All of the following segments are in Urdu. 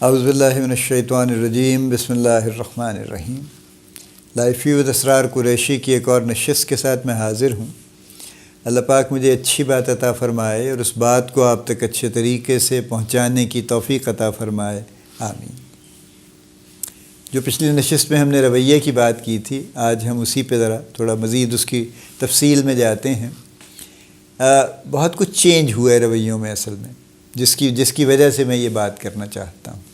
اعوذ باللہ من الشیطان الرجیم، بسم اللہ الرحمن الرحیم۔ لائف ود اسرار قریشی کی ایک اور نشست کے ساتھ میں حاضر ہوں۔ اللہ پاک مجھے اچھی بات عطا فرمائے اور اس بات کو آپ تک اچھے طریقے سے پہنچانے کی توفیق عطا فرمائے، آمین۔ جو پچھلی نشست میں ہم نے رویے کی بات کی تھی، آج ہم اسی پہ ذرا تھوڑا مزید اس کی تفصیل میں جاتے ہیں۔ بہت کچھ چینج ہوا ہے رویوں میں اصل میں، جس کی وجہ سے میں یہ بات کرنا چاہتا ہوں۔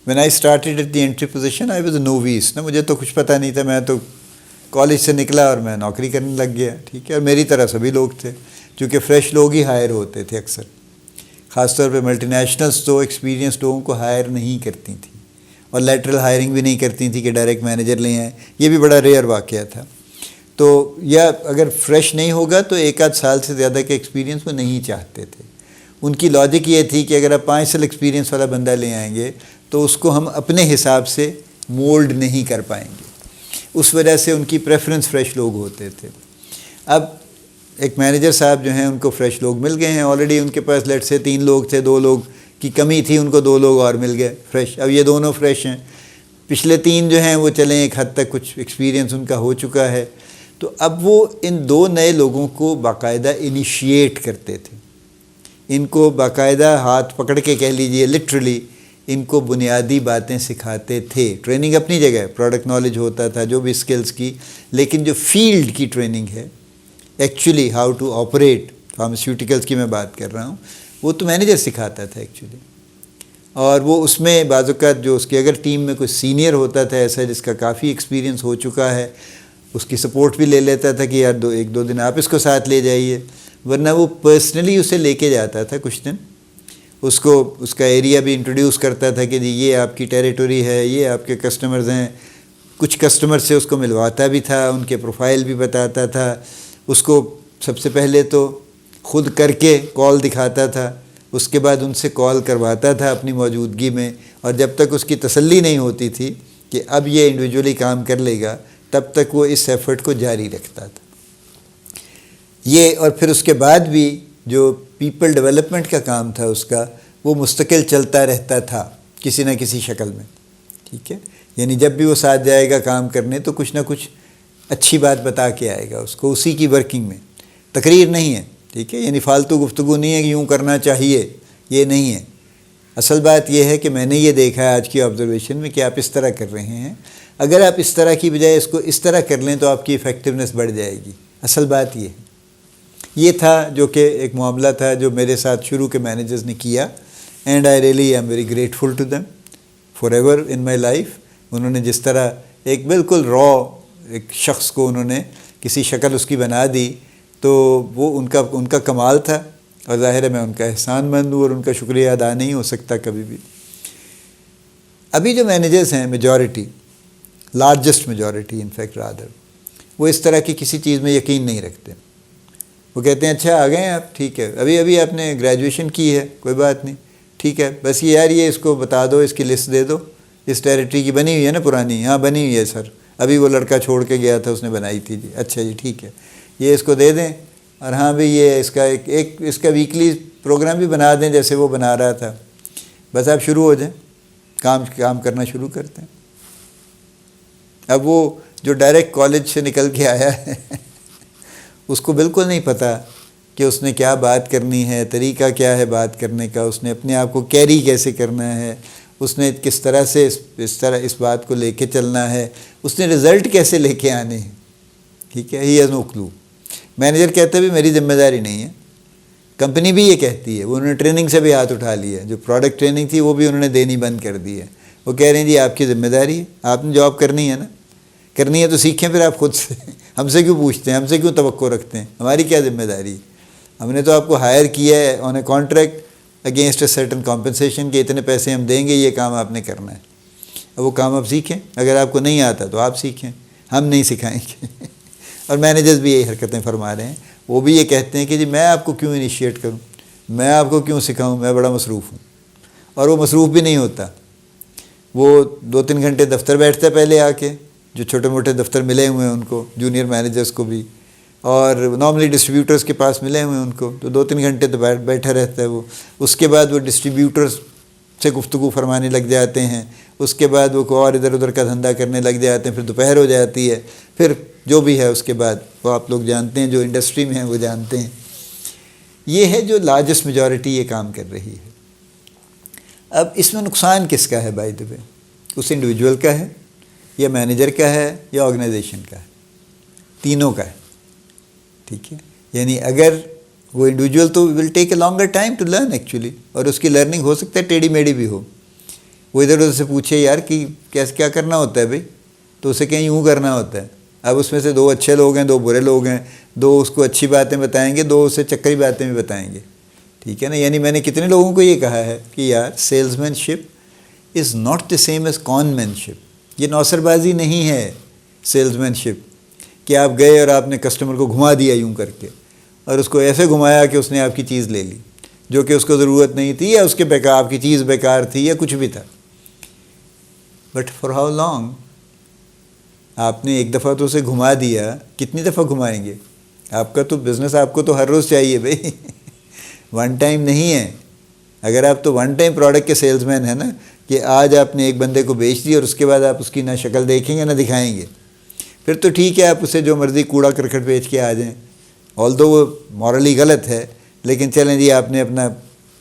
When I started at the entry position, I was a novice نا، مجھے تو کچھ پتہ نہیں تھا، میں تو کالج سے نکلا اور میں نوکری کرنے لگ گیا، ٹھیک ہے، اور میری طرح سبھی لوگ تھے، چونکہ فریش لوگ ہی ہائر ہوتے تھے اکثر، خاص طور پہ ملٹی نیشنلز تو ایکسپیرینس لوگوں کو ہائر نہیں کرتی تھیں، اور لیٹرل ہائرنگ بھی نہیں کرتی تھیں کہ ڈائریکٹ مینیجر لے آئیں، یہ بھی بڑا ریئر واقعہ تھا۔ تو یا اگر فریش نہیں ہوگا تو ایک آدھ سال سے زیادہ کے ایکسپیرینس وہ نہیں چاہتے تھے۔ ان کی لاجک یہ تھی کہ اگر آپ 5 سال ایکسپیرینس والا بندہ لے آئیں گے تو اس کو ہم اپنے حساب سے مولڈ نہیں کر پائیں گے، اس وجہ سے ان کی پریفرنس فریش لوگ ہوتے تھے۔ اب ایک مینیجر صاحب جو ہیں ان کو فریش لوگ مل گئے ہیں، آلریڈی ان کے پاس لیٹ سے 3 لوگ تھے، 2 لوگ کی کمی تھی، ان کو 2 لوگ اور مل گئے فریش۔ اب یہ دونوں فریش ہیں، پچھلے 3 جو ہیں وہ چلیں ایک حد تک کچھ ایکسپیرینس ان کا ہو چکا ہے، تو اب وہ ان 2 نئے لوگوں کو باقاعدہ انیشیٹ کرتے تھے، ان کو باقاعدہ ہاتھ پکڑ کے کہہ لیجئے لٹرلی ان کو بنیادی باتیں سکھاتے تھے۔ ٹریننگ اپنی جگہ، پروڈکٹ نالج ہوتا تھا، جو بھی اسکلز کی، لیکن جو فیلڈ کی ٹریننگ ہے، actually how to operate, pharmaceuticals کی میں بات کر رہا ہوں، وہ تو مینیجر سکھاتا تھا ایکچولی۔ اور وہ اس میں بعض اوقات جو اس کی اگر ٹیم میں کوئی سینئر ہوتا تھا ایسا جس کا کافی ایکسپیرینس ہو چکا ہے، اس کی سپورٹ بھی لے لیتا تھا کہ یار 1-2 دن آپ اس کو ساتھ لے جائیے، ورنہ وہ پرسنلی اسے لے کے جاتا تھا کچھ دن، اس کو اس کا ایریا بھی انٹروڈیوس کرتا تھا کہ جی یہ آپ کی ٹیریٹوری ہے، یہ آپ کے کسٹمرز ہیں، کچھ کسٹمر سے اس کو ملواتا بھی تھا، ان کے پروفائل بھی بتاتا تھا، اس کو سب سے پہلے تو خود کر کے کال دکھاتا تھا، اس کے بعد ان سے کال کرواتا تھا اپنی موجودگی میں، اور جب تک اس کی تسلی نہیں ہوتی تھی کہ اب یہ انڈیویجولی کام کر لے گا تب تک وہ اس ایفرٹ کو جاری رکھتا تھا یہ۔ اور پھر اس کے بعد بھی جو پیپل ڈیولپمنٹ کا کام تھا اس کا، وہ مستقل چلتا رہتا تھا کسی نہ کسی شکل میں، ٹھیک ہے، یعنی جب بھی وہ ساتھ جائے گا کام کرنے تو کچھ نہ کچھ اچھی بات بتا کے آئے گا اس کو، اسی کی ورکنگ میں، تقریر نہیں ہے، ٹھیک ہے، یعنی فالتو گفتگو نہیں ہے کہ یوں کرنا چاہیے، یہ نہیں ہے۔ اصل بات یہ ہے کہ میں نے یہ دیکھا ہے آج کی آبزرویشن میں کہ آپ اس طرح کر رہے ہیں، اگر آپ اس طرح کی بجائے اس کو اس طرح کر لیں تو آپ کی ایفیکٹونیس بڑھ جائے گی۔ اصل بات یہ ہے، یہ تھا جو کہ ایک معاملہ تھا جو میرے ساتھ شروع کے مینیجرز نے کیا، and I really am very grateful to them forever in my life. انہوں نے جس طرح ایک بالکل ایک شخص کو انہوں نے کسی شکل اس کی بنا دی، تو وہ ان کا کمال تھا، اور ظاہر ہے میں ان کا احسان مند ہوں اور ان کا شکریہ ادا نہیں ہو سکتا کبھی بھی۔ ابھی جو مینیجرز ہیں majority, largest majority in fact rather, وہ اس طرح کی کسی چیز میں یقین نہیں رکھتے۔ وہ کہتے ہیں اچھا آ گئے ہیں آپ، ٹھیک ہے، ابھی آپ نے گریجویشن کی ہے، کوئی بات نہیں، ٹھیک ہے، بس یہ یار یہ اس کو بتا دو، اس کی لسٹ دے دو، اس ٹیریٹری کی بنی ہوئی ہے نا پرانی، ہاں بنی ہوئی ہے سر، ابھی وہ لڑکا چھوڑ کے گیا تھا اس نے بنائی تھی جی، اچھا جی ٹھیک ہے، یہ اس کو دے دیں، اور ہاں بھی یہ اس کا اس کا ویکلی پروگرام بھی بنا دیں جیسے وہ بنا رہا تھا، بس آپ شروع ہو جائیں، کام کرنا شروع کرتے ہیں۔ اب وہ جو ڈائریکٹ کالج سے نکل کے آیا ہے اس کو بالکل نہیں پتہ کہ اس نے کیا بات کرنی ہے، طریقہ کیا ہے بات کرنے کا، اس نے اپنے آپ کو کیری کیسے کرنا ہے، اس نے کس طرح سے اس بات کو لے کے چلنا ہے، اس نے رزلٹ کیسے لے کے آنے ہیں، ٹھیک ہے، he has no kilo. Manager کہتا ہے بھی میری ذمہ داری نہیں ہے، کمپنی بھی یہ کہتی ہے، وہ انہوں نے ٹریننگ سے بھی ہاتھ اٹھا لیا ہے، جو پروڈکٹ ٹریننگ تھی وہ بھی انہوں نے دینی بند کر دی ہے، وہ کہہ رہے ہیں جی آپ کی ذمہ داری ہے، آپ نے جاب کرنی ہے نا، کرنی ہے تو سیکھیں پھر آپ خود سے، ہم سے کیوں پوچھتے ہیں، ہم سے کیوں توقع رکھتے ہیں، ہماری کیا ذمہ داری ہے، ہم نے تو آپ کو ہائر کیا ہے on a contract against a certain compensation کہ اتنے پیسے ہم دیں گے، یہ کام آپ نے کرنا ہے، اب وہ کام آپ سیکھیں، اگر آپ کو نہیں آتا تو آپ سیکھیں، ہم نہیں سکھائیں گے۔ اور مینیجرز بھی یہی حرکتیں فرما رہے ہیں، وہ بھی یہ کہتے ہیں کہ جی میں آپ کو کیوں انیشیٹ کروں، میں آپ کو کیوں سکھاؤں، میں بڑا مصروف ہوں، اور وہ مصروف بھی نہیں ہوتا، وہ 2-3 گھنٹے دفتر بیٹھتا ہے پہلے آ کے، جو چھوٹے موٹے دفتر ملے ہوئے ہیں ان کو، جونیئر مینیجرز کو بھی، اور نارملی ڈسٹریبیوٹرز کے پاس ملے ہوئے ہیں ان کو، تو 2-3 گھنٹے تو بیٹھا رہتا ہے وہ، اس کے بعد وہ ڈسٹریبیوٹرز سے گفتگو فرمانے لگ جاتے ہیں، اس کے بعد وہ کوئی اور ادھر ادھر کا دھندا کرنے لگ جاتے ہیں، پھر دوپہر ہو جاتی ہے، پھر جو بھی ہے اس کے بعد وہ آپ لوگ جانتے ہیں، جو انڈسٹری میں ہیں وہ جانتے ہیں۔ یہ ہے جو لارجسٹ میجورٹی یہ کام کر رہی ہے۔ اب اس میں نقصان کس کا ہے by the way? Us individual کا ہے یا مینیجر کا ہے یا آرگنائزیشن کا ہے؟ تینوں کا ہے، ٹھیک ہے۔ یعنی اگر وہ انڈیویجول تو will take a longer time to learn actually, اور اس کی لرننگ ہو سکتا ہے ٹیڑھی میڑھی بھی ہو، وہ ادھر ادھر سے پوچھے یار کہ کیسے کیا کرنا ہوتا ہے بھائی، تو اسے کہیں یوں کرنا ہوتا ہے۔ اب اس میں سے 2 اچھے لوگ ہیں، 2 برے لوگ ہیں، 2 اس کو اچھی باتیں بتائیں گے، 2 اسے چکری باتیں بھی بتائیں گے، ٹھیک ہے نا۔ یعنی میں نے کتنے لوگوں کو یہ کہا ہے کہ یار salesmanship is not the same as کون مین شپ۔ یہ نوسر بازی نہیں ہے سیلز مین شپ کہ آپ گئے اور آپ نے کسٹمر کو گھما دیا یوں کر کے، اور اس کو ایسے گھمایا کہ اس نے آپ کی چیز لے لی جو کہ اس کو ضرورت نہیں تھی، یا اس کے آپ کی چیز بیکار تھی، یا کچھ بھی تھا۔ But for how long? آپ نے ایک دفعہ تو اسے گھما دیا، کتنی دفعہ گھمائیں گے؟ آپ کا تو بزنس آپ کو تو ہر روز چاہیے بھائی، ون ٹائم نہیں ہے۔ اگر آپ تو ون ٹائم پروڈکٹ کے سیلز مین ہیں نا، کہ آج آپ نے ایک بندے کو بیچ دی اور اس کے بعد آپ اس کی نہ شکل دیکھیں گے نہ دکھائیں گے، پھر تو ٹھیک ہے، آپ اسے جو مرضی کوڑا کرکٹ بیچ کے آ جائیں، آلدو وہ مورلی غلط ہے، لیکن چلیں جی آپ نے اپنا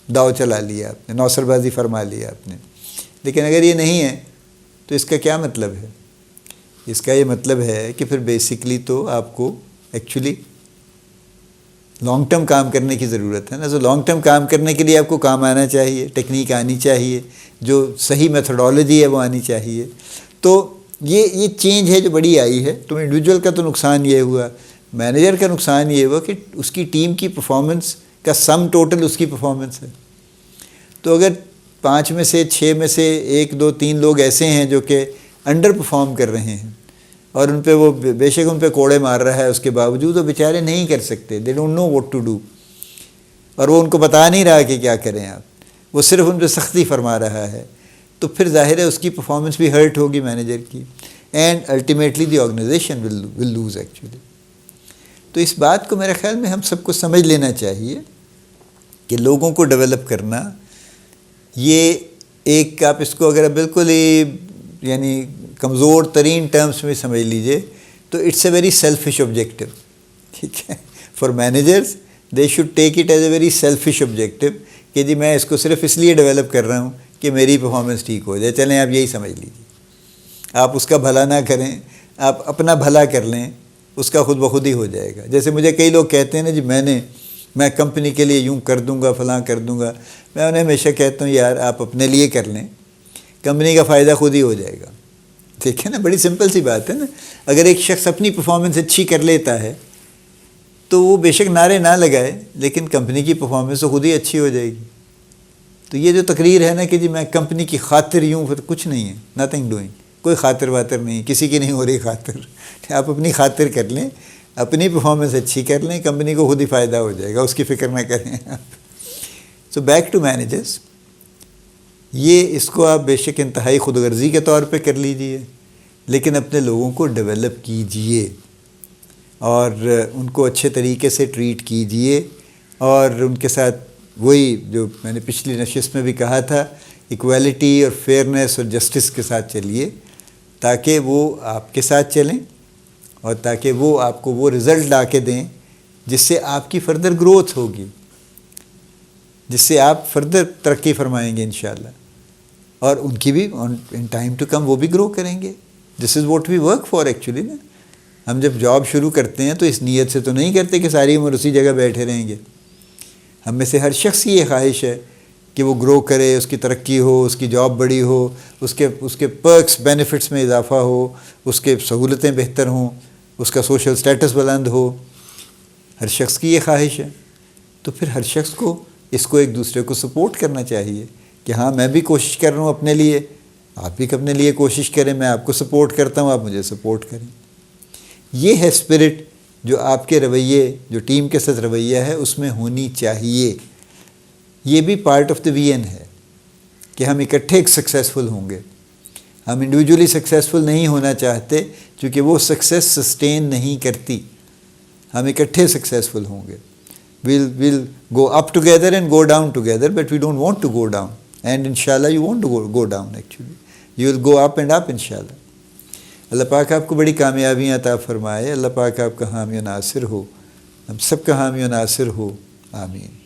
داؤ چلا لیا، آپ نے نوسر بازی فرما لیا آپ نے۔ لیکن اگر یہ نہیں ہے تو اس کا کیا مطلب ہے؟ اس کا یہ مطلب ہے کہ پھر بیسکلی تو آپ کو ایکچولی لانگ ٹرم کام کرنے کی ضرورت ہے نا۔ تو لانگ ٹرم کام کرنے کے لیے آپ کو کام آنا چاہیے، ٹیکنیک آنی چاہیے، جو صحیح میتھڈالوجی ہے وہ آنی چاہیے۔ تو یہ چینج ہے جو بڑی آئی ہے۔ تو انڈیویجول کا تو نقصان یہ ہوا، مینیجر کا نقصان یہ ہوا کہ اس کی ٹیم کی پرفارمنس کا سم ٹوٹل اس کی پرفارمنس ہے۔ تو اگر 5 میں سے 6 میں سے 1 2 3 لوگ ایسے ہیں جو کہ انڈر پرفارم کر رہے ہیں، اور ان پہ وہ بے شک ان پہ کوڑے مار رہا ہے، اس کے باوجود وہ بیچارے نہیں کر سکتے، they don't know what to do, اور وہ ان کو بتا نہیں رہا کہ کیا کریں آپ، وہ صرف ان پہ سختی فرما رہا ہے، تو پھر ظاہر ہے اس کی پرفارمنس بھی ہرٹ ہوگی مینیجر کی، and ultimately the organisation will lose actually. تو اس بات کو میرے خیال میں ہم سب کو سمجھ لینا چاہیے کہ لوگوں کو ڈیولپ کرنا، یہ ایک آپ اس کو اگر بالکل ہی یعنی کمزور ترین ٹرمز میں سمجھ لیجئے تو it's a very selfish objective, ٹھیک ہے۔ For managers they should take it as a very selfish objective کہ جی میں اس کو صرف اس لیے ڈیولپ کر رہا ہوں کہ میری پرفارمنس ٹھیک ہو جائے۔ چلیں آپ یہی سمجھ لیجیے، آپ اس کا بھلا نہ کریں، آپ اپنا بھلا کر لیں، اس کا خود بخود ہی ہو جائے گا۔ جیسے مجھے کئی لوگ کہتے ہیں نا جی میں کمپنی کے لیے یوں کر دوں گا، فلاں کر دوں گا، میں انہیں ہمیشہ کہتا ہوں یار آپ اپنے لیے کر لیں، کمپنی کا فائدہ خود ہی ہو جائے گا، ٹھیک ہے نا۔ بڑی سمپل سی بات ہے نا۔ اگر ایک شخص اپنی پرفارمنس اچھی کر لیتا ہے تو وہ بے شک نعرے نہ لگائے، لیکن کمپنی کی پرفارمنس تو خود ہی اچھی ہو جائے گی۔ تو یہ جو تقریر ہے نا کہ جی میں کمپنی کی خاطر یوں، پھر کچھ نہیں ہے، نتھنگ ڈوئنگ، کوئی خاطر واتر نہیں، کسی کی نہیں ہو رہی خاطر۔ آپ اپنی خاطر کر لیں، اپنی پرفارمنس اچھی کر لیں، کمپنی کو خود ہی فائدہ ہو جائے گا، اس کی فکر نہ کریں آپ۔ سو بیک ٹو مینیجرز، یہ اس کو آپ بے شک انتہائی خود غرضی کے طور پہ کر لیجئے، لیکن اپنے لوگوں کو ڈیولپ کیجئے اور ان کو اچھے طریقے سے ٹریٹ کیجئے، اور ان کے ساتھ وہی جو میں نے پچھلی نشست میں بھی کہا تھا، ایکویلٹی اور فیئرنیس اور جسٹس کے ساتھ چلیے، تاکہ وہ آپ کے ساتھ چلیں اور تاکہ وہ آپ کو وہ رزلٹ لا کے دیں جس سے آپ کی فردر گروتھ ہوگی، جس سے آپ فردر ترقی فرمائیں گے انشاءاللہ، اور ان کی بھی ان ٹائم ٹو کم وہ بھی گرو کریں گے۔ This is what we work for actually نا۔ ہم جب جاب شروع کرتے ہیں تو اس نیت سے تو نہیں کرتے کہ ساری عمر اسی جگہ بیٹھے رہیں گے۔ ہم میں سے ہر شخص کی یہ خواہش ہے کہ وہ گرو کرے، اس کی ترقی ہو، اس کی جاب بڑی ہو، اس کے پرکس بینیفٹس میں اضافہ ہو، اس کے سہولتیں بہتر ہوں، اس کا سوشل سٹیٹس بلند ہو۔ ہر شخص کی یہ خواہش ہے، تو پھر ہر شخص کو اس کو ایک دوسرے کو سپورٹ کرنا چاہیے کہ ہاں میں بھی کوشش کر رہا ہوں اپنے لیے، آپ بھی اپنے لیے کوشش کریں، میں آپ کو سپورٹ کرتا ہوں، آپ مجھے سپورٹ کریں۔ یہ ہے اسپرٹ جو آپ کے رویے، جو ٹیم کے ساتھ رویہ ہے اس میں ہونی چاہیے۔ یہ بھی پارٹ آف دی وین ہے کہ ہم اکٹھے ایک سکسیزفل ہوں گے۔ ہم انڈیویجولی سکسیزفل نہیں ہونا چاہتے کیونکہ وہ سکسیز سسٹین نہیں کرتی، ہم اکٹھے سکسیزفل ہوں گے۔ we'll go up together and go down together, but we don't want to go down. And انشاءاللہ you won't go down actually, you will go up and up انشاءاللہ۔ اللہ پاک آپ کو بڑی کامیابیاں عطا فرمائے، اللہ پاک آپ کا حامی و ناصر ہو، ہم سب کا حامی و ناصر ہو، آمین۔